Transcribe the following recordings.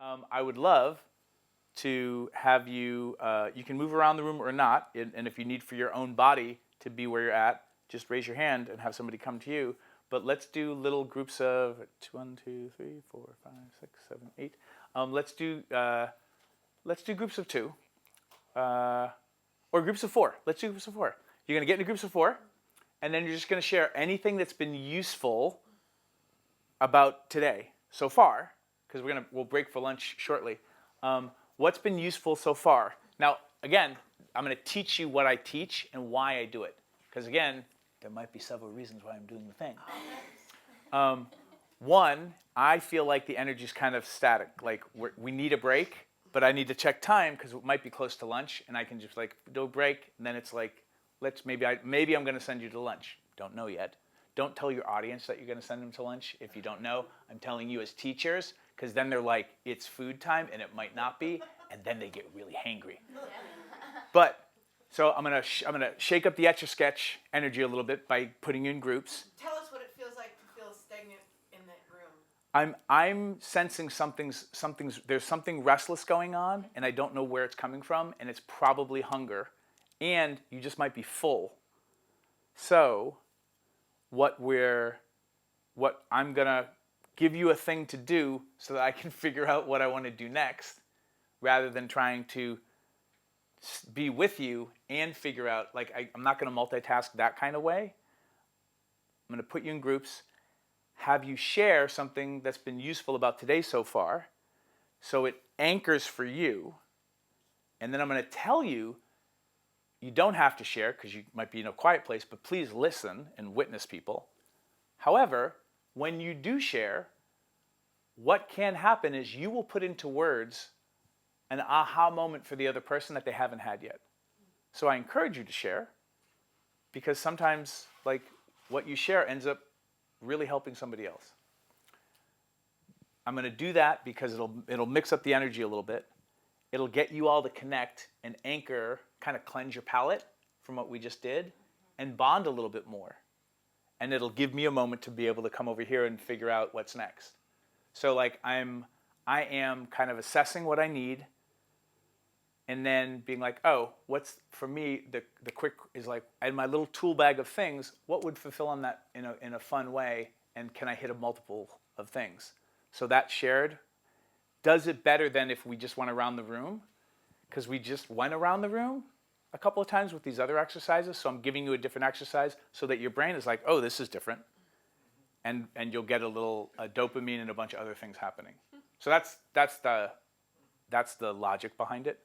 I would love to have you, you can move around the room or not, and if you need for your own body to be where you're at, just raise your hand and have somebody come to you. But let's do little groups of 1, 2, 3, 4, 5, 6, 7, 8. Let's do groups of 2, or groups of 4. Let's do groups of 4. You're going to get into groups of 4, and then you're just going to share anything that's been useful about today so far, because we'll break for lunch shortly. What's been useful so far? Now, again, I'm going to teach you what I teach and why I do it, because again, there might be several reasons why I'm doing the thing. One, I feel like the energy is kind of static. Like we need a break, but I need to check time because it might be close to lunch, and I can just like do a break, and then it's like, maybe I'm going to send you to lunch. Don't know yet. Don't tell your audience that you're going to send them to lunch if you don't know. I'm telling you as teachers, because then they're like, it's food time, and it might not be, and then they get really hangry. But so I'm gonna shake up the Etch-a-Sketch energy a little bit by putting you in groups. Tell us what it feels like to feel stagnant in that room. I'm sensing there's something restless going on, and I don't know where it's coming from, and it's probably hunger, and you just might be full. So what I'm gonna give you a thing to do so that I can figure out what I want to do next, rather than trying to be with you and figure out, like I'm not going to multitask that kind of way. I'm going to put you in groups, have you share something that's been useful about today so far, so it anchors for you, and then I'm going to tell you, you don't have to share because you might be in a quiet place, but please listen and witness people. However, when you do share, what can happen is you will put into words an aha moment for the other person that they haven't had yet. So I encourage you to share, because sometimes like what you share ends up really helping somebody else. I'm going to do that because it'll mix up the energy a little bit. It'll get you all to connect and anchor, kind of cleanse your palate from what we just did, and bond a little bit more. And it'll give me a moment to be able to come over here and figure out what's next. So like I am kind of assessing what I need, and then being like, oh, what's, for me, the quick is like, in my little tool bag of things, what would fulfill on that in a fun way, and can I hit a multiple of things? So that shared does it better than if we just went around the room, because we just went around the room a couple of times with these other exercises, so I'm giving you a different exercise so that your brain is like, oh, this is different, and you'll get a little dopamine and a bunch of other things happening. So that's the logic behind it.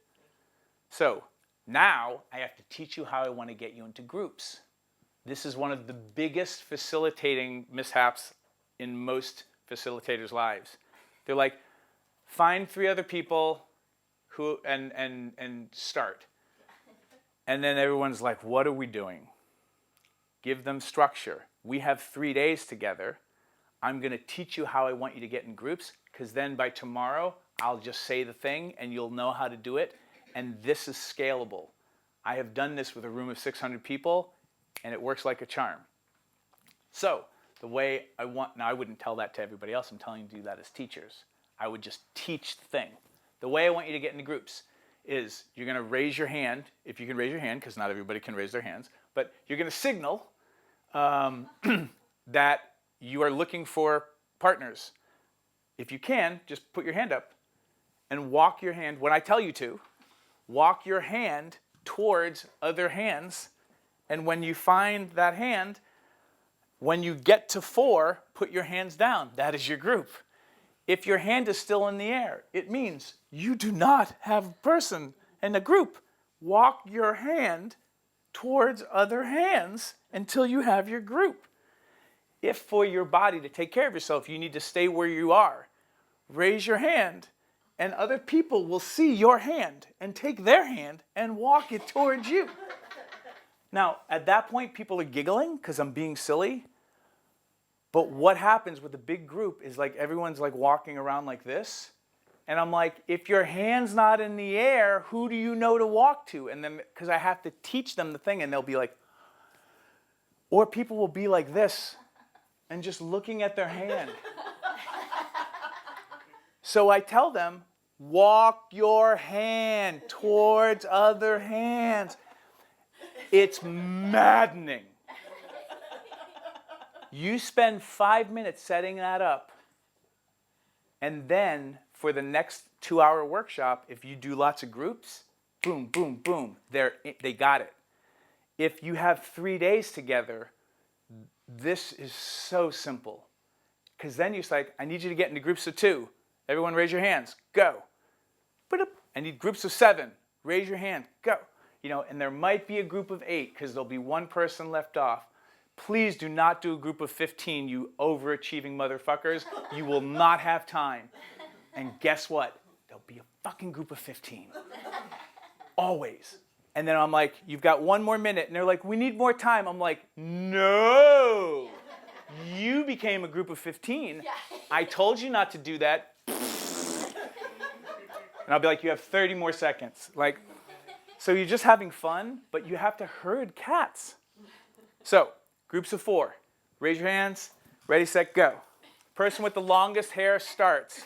So now I have to teach you how I want to get you into groups. This is one of the biggest facilitating mishaps in most facilitators' lives. They're like, find 3 other people who and start. And then everyone's like, what are we doing? Give them structure. We have 3 days together. I'm going to teach you how I want you to get in groups, because then by tomorrow I'll just say the thing and you'll know how to do it. And this is scalable. I have done this with a room of 600 people, and it works like a charm. So the way now I wouldn't tell that to everybody else. I'm telling you to do that as teachers. I would just teach the thing. The way I want you to get into groups is you're going to raise your hand, if you can raise your hand, because not everybody can raise their hands, but you're going to signal that you are looking for partners. If you can, just put your hand up and walk your hand, when I tell you to, walk your hand towards other hands, and when you find that hand, when you get to 4, put your hands down. That is your group. If your hand is still in the air, it means you do not have a person in a group. Walk your hand towards other hands until you have your group. If for your body to take care of yourself, you need to stay where you are, raise your hand, and other people will see your hand and take their hand and walk it towards you. Now, at that point, people are giggling because I'm being silly. But what happens with a big group is like everyone's like walking around like this. And I'm like, if your hand's not in the air, who do you know to walk to? And then, because I have to teach them the thing, and they'll be like, or people will be like this and just looking at their hand. So I tell them, walk your hand towards other hands. It's maddening. You spend 5 minutes setting that up, and then for the next 2-hour workshop, if you do lots of groups, boom, boom, boom, they got it. If you have 3 days together, this is so simple. Because then you're like, I need you to get into groups of 2. Everyone raise your hands. Go. I need groups of 7. Raise your hand. Go. And there might be a group of 8 because there'll be one person left off. Please do not do a group of 15, you overachieving motherfuckers. You will not have time. And guess what? There'll be a fucking group of 15. Always. And then I'm like, you've got 1 more minute. And they're like, we need more time. I'm like, no. You became a group of 15. I told you not to do that. And I'll be like, you have 30 more seconds. So you're just having fun, but you have to herd cats. So, groups of 4. Raise your hands. Ready, set, go. Person with the longest hair starts.